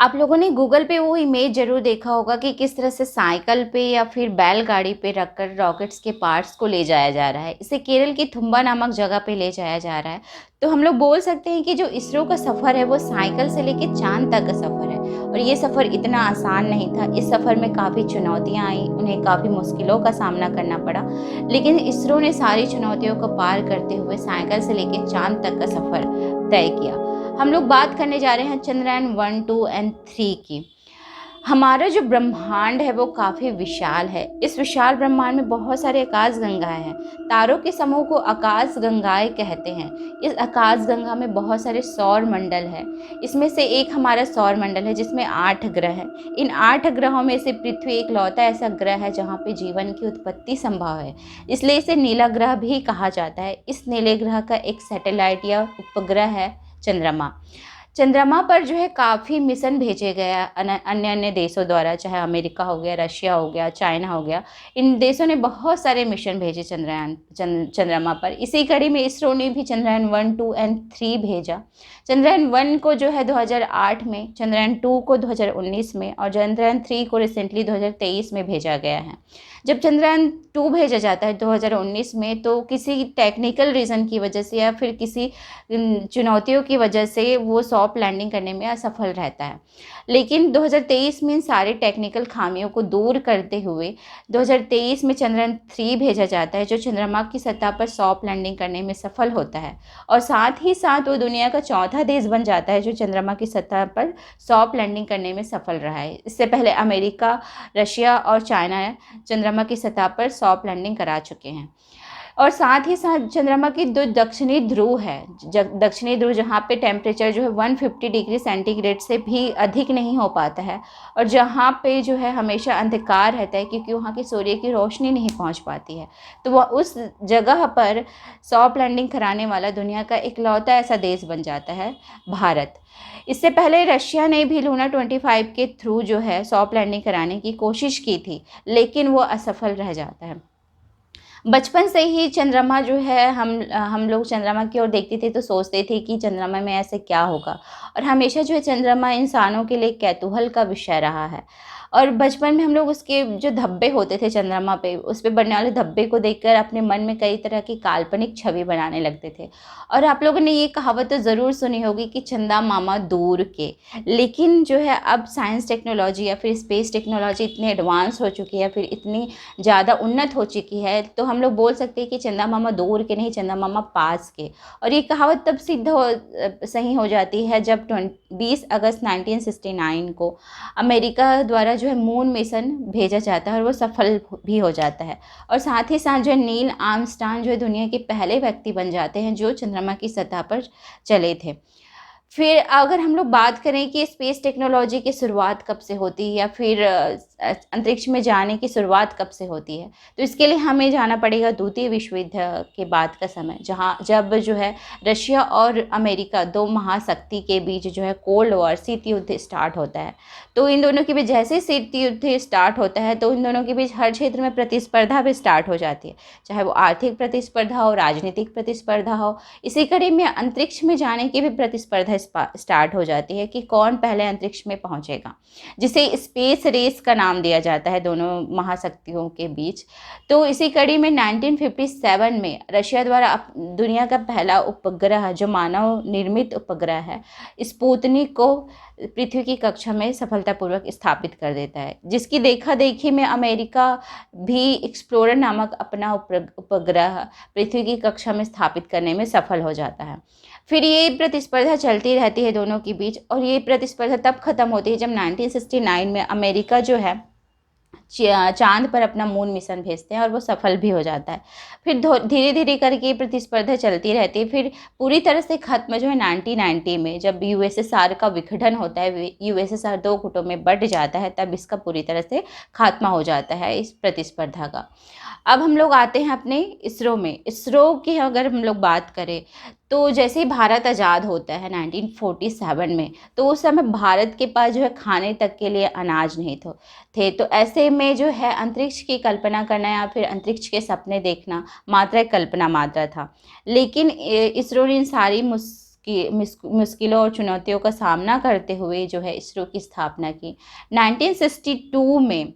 आप लोगों ने गूगल पे वो इमेज ज़रूर देखा होगा कि किस तरह से साइकिल पे या फिर बैलगाड़ी पे रखकर रॉकेट्स के पार्ट्स को ले जाया जा रहा है। इसे केरल की थुम्बा नामक जगह पे ले जाया जा रहा है। तो हम लोग बोल सकते हैं कि जो इसरो का सफ़र है वो साइकिल से लेके चाँद तक का सफ़र है और ये सफ़र इतना आसान नहीं था। इस सफ़र में काफ़ी चुनौतियाँ आईं, उन्हें काफ़ी मुश्किलों का सामना करना पड़ा। लेकिन इसरो ने सारी चुनौतियों को पार करते हुए साइकिल से लेके चाँद तक का सफ़र तय किया। हम लोग बात करने जा रहे हैं चंद्रयान 1, 2 एंड 3 की। हमारा जो ब्रह्मांड है वो काफ़ी विशाल है। इस विशाल ब्रह्मांड में बहुत सारे आकाश गंगाएँ हैं। तारों के समूह को आकाश गंगाएँ कहते हैं। इस आकाश गंगा में बहुत सारे सौर मंडल हैं। इसमें से एक हमारा सौर मंडल है जिसमें 8 ग्रह हैं। इन 8 ग्रहों में से पृथ्वी इकलौता ऐसा ग्रह है जहाँ पे जीवन की उत्पत्ति संभव है। इसलिए इसे नीला ग्रह भी कहा जाता है। इस नीले ग्रह का एक सैटेलाइट या उपग्रह है चंद्रमा। चंद्रमा पर जो है काफ़ी मिशन भेजे गए अन्य-अन्य देशों द्वारा, चाहे अमेरिका हो गया, रशिया हो गया, चाइना हो गया। इन देशों ने बहुत सारे मिशन भेजे चंद्रमा पर। इसी कड़ी में इसरो ने भी चंद्रयान 1, 2 एंड 3 भेजा। चंद्रयान 1 को जो है 2008 में, चंद्रयान 2 को 2019 में और चंद्रयान 3 को रिसेंटली 2023 में भेजा गया है। जब चंद्रयान 2 भेजा जाता है 2019 में, तो किसी टेक्निकल रीज़न की वजह से या फिर किसी चुनौतियों की वजह से वो सॉफ्ट लैंडिंग करने में असफल रहता है। लेकिन 2023 में इन सारे टेक्निकल खामियों को दूर करते हुए 2023 में चंद्रयान 3 भेजा जाता है, जो चंद्रमा की सतह पर सॉफ्ट लैंडिंग करने में सफल होता है और साथ ही साथ वो दुनिया का चौथा देश बन जाता है जो चंद्रमा की सतह पर सॉफ्ट लैंडिंग करने में सफल रहा है। इससे पहले अमेरिका, रशिया और चाइना चंद्रमा की सतह पर सॉफ्ट लैंडिंग करा चुके हैं। और साथ ही साथ चंद्रमा की जो दक्षिणी ध्रुव है, दक्षिणी ध्रुव जहाँ पे टेम्परेचर जो है 150 डिग्री सेंटीग्रेड से भी अधिक नहीं हो पाता है और जहाँ पे जो है हमेशा अंधकार रहता है क्योंकि वहाँ की सूर्य की रोशनी नहीं पहुँच पाती है। तो वह उस जगह पर सॉफ्ट लैंडिंग कराने वाला दुनिया का इकलौता ऐसा देश बन जाता है भारत। इससे पहले रशिया ने भी लूना 25 के थ्रू जो है सॉफ्ट लैंडिंग कराने की कोशिश की थी, लेकिन वो असफल रह जाता है। बचपन से ही चंद्रमा जो है हम लोग चंद्रमा की ओर देखते थे तो सोचते थे कि चंद्रमा में ऐसे क्या होगा और हमेशा जो है चंद्रमा इंसानों के लिए कौतूहल का विषय रहा है। और बचपन में हम लोग उसके जो धब्बे होते थे चंद्रमा पे, उस पे बनने वाले धब्बे को देखकर अपने मन में कई तरह की काल्पनिक छवि बनाने लगते थे। और आप लोगों ने ये कहावत तो ज़रूर सुनी होगी कि चंदा मामा दूर के। लेकिन जो है अब साइंस टेक्नोलॉजी या फिर स्पेस टेक्नोलॉजी इतनी एडवांस हो चुकी है, फिर इतनी ज़्यादा उन्नत हो चुकी है, तो हम लोग बोल सकते हैं कि चंदा मामा दूर के नहीं, चंदा मामा पास के। और ये कहावत तब सही हो जाती है जब 20 अगस्त 1969 को अमेरिका द्वारा जो है मून मिशन भेजा जाता है और वो सफल भी हो जाता है। और साथ ही साथ जो है नील आर्मस्ट्रांग जो है दुनिया के पहले व्यक्ति बन जाते हैं जो चंद्रमा की सतह पर चले थे। फिर अगर हम लोग बात करें कि स्पेस टेक्नोलॉजी की शुरुआत कब से होती है या फिर अंतरिक्ष में जाने की शुरुआत कब से होती है, तो इसके लिए हमें जाना पड़ेगा द्वितीय विश्व युद्ध के बाद का समय, जब जो है रशिया और अमेरिका, दो महाशक्ति के बीच जो है कोल्ड वॉर, शीत युद्ध स्टार्ट होता है। तो इन दोनों के बीच जैसे ही शीत युद्ध स्टार्ट होता है तो इन दोनों के बीच हर क्षेत्र में प्रतिस्पर्धा भी स्टार्ट हो जाती है, चाहे वो आर्थिक प्रतिस्पर्धा हो, राजनीतिक प्रतिस्पर्धा हो। इसी कड़ी में अंतरिक्ष में जाने की भी प्रतिस्पर्धा स्टार्ट हो जाती है कि कौन पहले अंतरिक्ष में पहुंचेगा, जिसे स्पेस रेस का नाम दिया जाता है दोनों महाशक्तियों के बीच। तो इसी कड़ी में 1957 में रशिया द्वारा दुनिया का पहला उपग्रह, जो मानव निर्मित उपग्रह है, स्पुतनिक को पृथ्वी की कक्षा में सफलतापूर्वक स्थापित कर देता है, जिसकी देखा देखी में अमेरिका भी एक्सप्लोरर नामक अपना उपग्रह पृथ्वी की कक्षा में स्थापित करने में सफल हो जाता है। फिर ये प्रतिस्पर्धा चलती रहती है दोनों के बीच और ये प्रतिस्पर्धा तब खत्म होती है जब 1969 में अमेरिका जो है चांद पर अपना मून मिशन भेजते हैं और वो सफल भी हो जाता है। फिर धीरे धीरे करके ये प्रतिस्पर्धा चलती रहती है। फिर पूरी तरह से खत्म जो है 1990 में, जब यूएसएसआर का विघटन होता है, यूएसएसआर दो गुटों में बंट जाता है, तब इसका पूरी तरह से खात्मा हो जाता है इस प्रतिस्पर्धा का। अब हम लोग आते हैं अपने इसरो में। इसरो की अगर हम लोग बात करें तो जैसे ही भारत आज़ाद होता है 1947 में, तो उस समय भारत के पास जो है खाने तक के लिए अनाज नहीं थे। तो ऐसे में जो है अंतरिक्ष की कल्पना करना या फिर अंतरिक्ष के सपने देखना मात्र एक कल्पना मात्र था। लेकिन इसरो ने इन सारी मुश्किलों और चुनौतियों का सामना करते हुए जो है इसरो की स्थापना की। 1962 में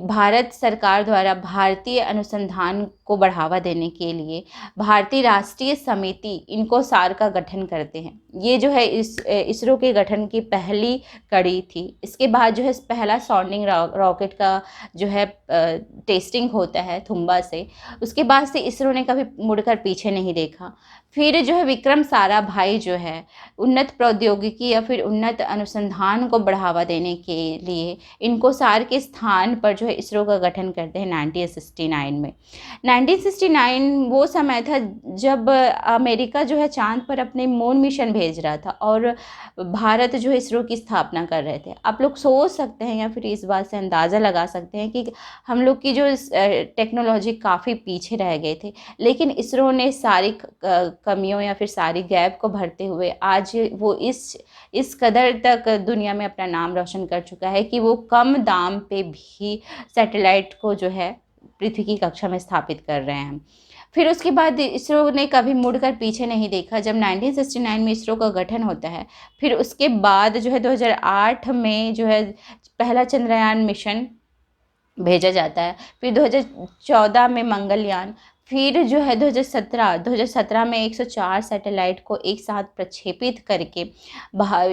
भारत सरकार द्वारा भारतीय अनुसंधान को बढ़ावा देने के लिए भारतीय राष्ट्रीय समिति इनकोसार का गठन करते हैं। ये जो है इसरो के गठन की पहली कड़ी थी। इसके बाद जो है पहला सॉन्डिंग रॉकेट का जो है टेस्टिंग होता है थुम्बा से। उसके बाद से इसरो ने कभी मुड़कर पीछे नहीं देखा। फिर जो है विक्रम साराभाई जो है उन्नत प्रौद्योगिकी या फिर उन्नत अनुसंधान को बढ़ावा देने के लिए इनकोसार के स्थान पर जो है इसरो का गठन करते हैं 1969 में। 1969 वो समय था जब अमेरिका जो है चांद पर अपने मून मिशन भेज रहा था और भारत जो है इसरो की स्थापना कर रहे थे। आप लोग सोच सकते हैं या फिर इस बात से अंदाज़ा लगा सकते हैं कि हम लोग की जो टेक्नोलॉजी काफ़ी पीछे रह गए थे, लेकिन इसरो ने सारी कमियों या फिर सारी गैप को भरते हुए आज वो इस कदर तक दुनिया में अपना नाम रोशन कर चुका है कि वो कम दाम पे भी सैटेलाइट को जो है पृथ्वी की कक्षा में स्थापित कर रहे हैं। फिर उसके बाद इसरो ने कभी मुड़कर पीछे नहीं देखा। जब 1969 में इसरो का गठन होता है, फिर उसके बाद जो है 2008 में जो है पहला चंद्रयान मिशन भेजा जाता है। फिर 2014 में मंगलयान, फिर जो है 2017 में 104 सैटेलाइट को एक साथ प्रक्षेपित करके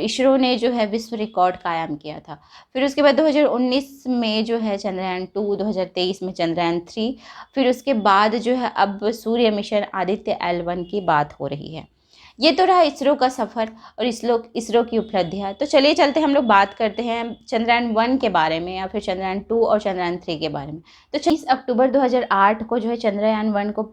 इसरो ने जो है विश्व रिकॉर्ड कायम किया था। फिर उसके बाद 2019 में जो है चंद्रयान 2, 2023 में चंद्रयान 3, फिर उसके बाद जो है अब सूर्य मिशन आदित्य L1 की बात हो रही है। ये तो रहा इसरो का सफ़र और इसरो की उपलब्धियाँ। तो चलिए चलते हम लोग बात करते हैं चंद्रयान 1 के बारे में या फिर चंद्रयान 2 और चंद्रयान 3 के बारे में। तो 26 अक्टूबर 2008 को जो है चंद्रयान 1 को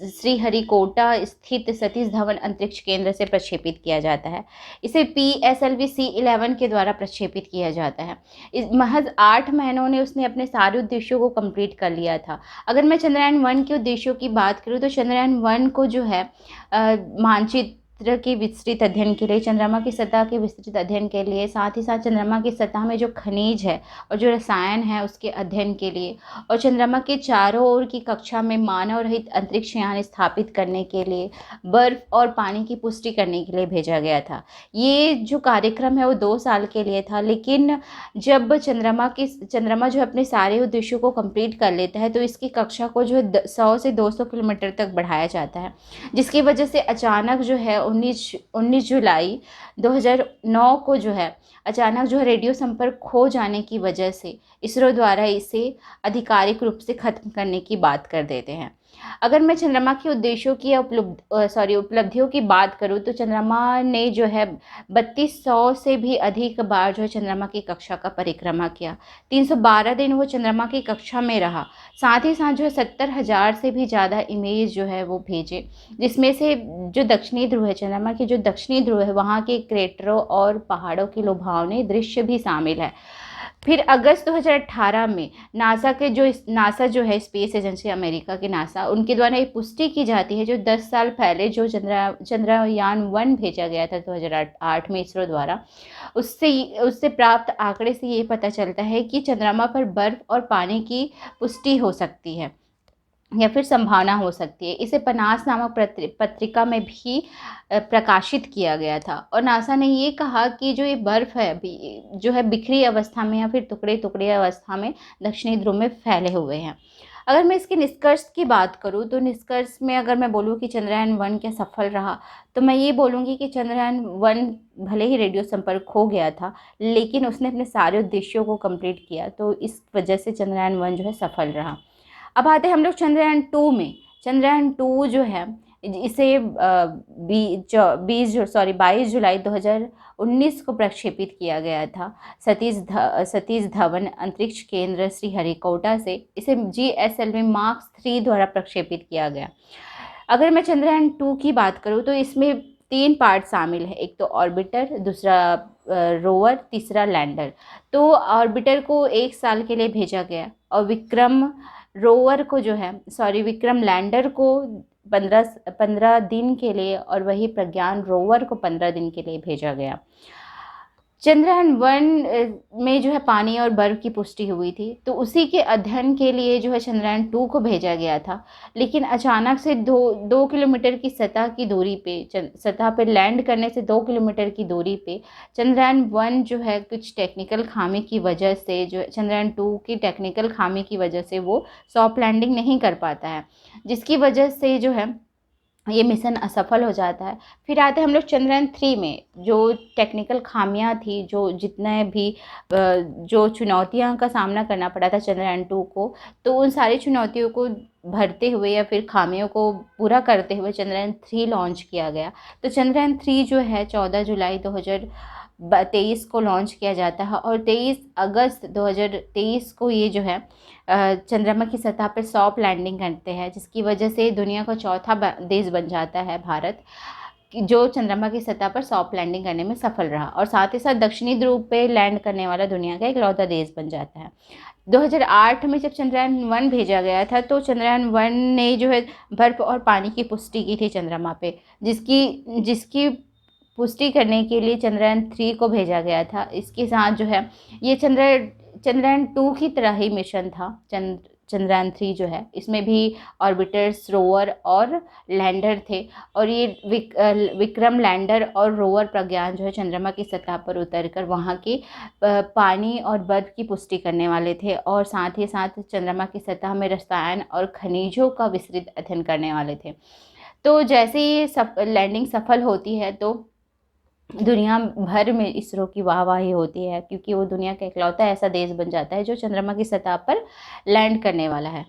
श्रीहरिकोटा स्थित सतीश धवन अंतरिक्ष केंद्र से प्रक्षेपित किया जाता है। इसे PSLV C11 के द्वारा प्रक्षेपित किया जाता है। इस महज 8 महीनों ने उसने अपने सारे उद्देश्यों को कंप्लीट कर लिया था। अगर मैं चंद्रयान 1 के उद्देश्यों की बात करूँ तो चंद्रयान 1 को जो है मानचित्र के विस्तृत अध्ययन के लिए, चंद्रमा की सतह के विस्तृत अध्ययन के लिए, साथ ही साथ चंद्रमा की सतह में जो खनिज है और जो रसायन है उसके अध्ययन के लिए, और चंद्रमा के चारों ओर की कक्षा में मानव रहित अंतरिक्ष यान स्थापित करने के लिए, बर्फ और पानी की पुष्टि करने के लिए भेजा गया था। ये जो कार्यक्रम है वो 2 साल के लिए था, लेकिन जब चंद्रमा जो अपने सारे उद्देश्यों को कंप्लीट कर लेता है तो इसकी कक्षा को जो है 100 से 200 किलोमीटर तक बढ़ाया जाता है, जिसकी वजह से अचानक जो है 19 जुलाई 2009 को जो है अचानक जो है रेडियो संपर्क खो जाने की वजह से इसरो द्वारा इसे आधिकारिक रूप से ख़त्म करने की बात कर देते हैं। अगर मैं चंद्रमा के उद्देश्यों की या उपलब्धियों की बात करूं तो चंद्रमा ने जो है 3200 से भी अधिक बार जो है चंद्रमा की कक्षा का परिक्रमा किया। 312 दिन वो चंद्रमा की कक्षा में रहा। साथ ही साथ जो है 70,000 से भी ज़्यादा इमेज जो है वो भेजे, जिसमें से जो दक्षिणी ध्रुव है, चंद्रमा की जो दक्षिणी ध्रुव है, वहाँ के क्रेटरों और पहाड़ों के लुभावने दृश्य भी शामिल है। फिर अगस्त 2018 में नासा जो है स्पेस एजेंसी अमेरिका की नासा, उनके द्वारा ये पुष्टि की जाती है जो 10 साल पहले जो चंद्रयान 1 भेजा गया था 2008 में इसरो द्वारा, उससे प्राप्त आंकड़े से ये पता चलता है कि चंद्रमा पर बर्फ और पानी की पुष्टि हो सकती है या फिर संभावना हो सकती है। इसे पनास नामक पत्रिका में भी प्रकाशित किया गया था और नासा ने ये कहा कि जो ये बर्फ़ है जो है बिखरी अवस्था में या फिर टुकड़े टुकड़े अवस्था में दक्षिणी ध्रुव में फैले हुए हैं। अगर मैं इसके निष्कर्ष की बात करूं तो निष्कर्ष में अगर मैं बोलूं कि चंद्रयान 1 क्या सफल रहा, तो मैं ये बोलूँगी कि चंद्रयान 1 भले ही रेडियो संपर्क खो गया था, लेकिन उसने अपने सारे उद्देश्यों को कंप्लीट किया, तो इस वजह से चंद्रयान 1 जो है सफल रहा। अब आते हैं हम लोग चंद्रयान 2 में। चंद्रयान 2 जो है इसे 22 जुलाई 2019 को प्रक्षेपित किया गया था सतीश धवन अंतरिक्ष केंद्र श्रीहरिकोटा से। इसे GSLV Mark 3 द्वारा प्रक्षेपित किया गया। अगर मैं चंद्रयान 2 की बात करूँ तो इसमें 3 पार्ट शामिल है, एक तो ऑर्बिटर, दूसरा रोवर, तीसरा लैंडर। तो ऑर्बिटर को 1 साल के लिए भेजा गया और विक्रम लैंडर को 15 दिन के लिए और वही प्रज्ञान रोवर को 15 दिन के लिए भेजा गया। चंद्रयान 1 में जो है पानी और बर्फ़ की पुष्टि हुई थी, तो उसी के अध्ययन के लिए जो है चंद्रयान 2 को भेजा गया था। लेकिन अचानक से 2 किलोमीटर की सतह की दूरी पे सतह पे लैंड करने से 2 किलोमीटर की दूरी पे चंद्रयान 1 जो है कुछ टेक्निकल खामी की वजह से, जो है चंद्रयान 2 की टेक्निकल खामी की वजह से वो सॉफ्ट लैंडिंग नहीं कर पाता है, जिसकी वजह से जो है ये मिशन असफल हो जाता है। फिर आते हैं हम लोग चंद्रयान 3 में, जो टेक्निकल खामियां थी, जो जितने भी जो चुनौतियां का सामना करना पड़ा था चंद्रयान 2 को, तो उन सारी चुनौतियों को भरते हुए या फिर खामियों को पूरा करते हुए चंद्रयान 3 लॉन्च किया गया। तो चंद्रयान 3 जो है 14 जुलाई 2023 को लॉन्च किया जाता है और 23 अगस्त 2023 को ये जो है चंद्रमा की सतह पर सॉफ्ट लैंडिंग करते हैं, जिसकी वजह से दुनिया का चौथा देश बन जाता है भारत, जो चंद्रमा की सतह पर सॉफ्ट लैंडिंग करने में सफल रहा और साथ ही साथ दक्षिणी ध्रुव पे लैंड करने वाला दुनिया का इकलौता देश बन जाता है। 2008 में जब चंद्रयान 1 भेजा गया था, तो चंद्रयान 1 ने जो है बर्फ और पानी की पुष्टि की थी चंद्रमा पे, जिसकी जिसकी पुष्टि करने के लिए चंद्रयान 3 को भेजा गया था। इसके साथ जो है ये चंद्रयान 2 की तरह ही मिशन था। चंद्रयान 3 जो है इसमें भी ऑर्बिटर्स, रोवर और लैंडर थे, और ये विक्रम लैंडर और रोवर प्रज्ञान जो है चंद्रमा की सतह पर उतरकर वहाँ की पानी और बर्फ की पुष्टि करने वाले थे, और साथ ही साथ चंद्रमा की सतह में रसायन और खनिजों का विस्तृत अध्ययन करने वाले थे। तो जैसे ही लैंडिंग सफल होती है, तो दुनिया भर में इसरो की वाहवाही होती है, क्योंकि वो दुनिया का इकलौता ऐसा देश बन जाता है जो चंद्रमा की सतह पर लैंड करने वाला है।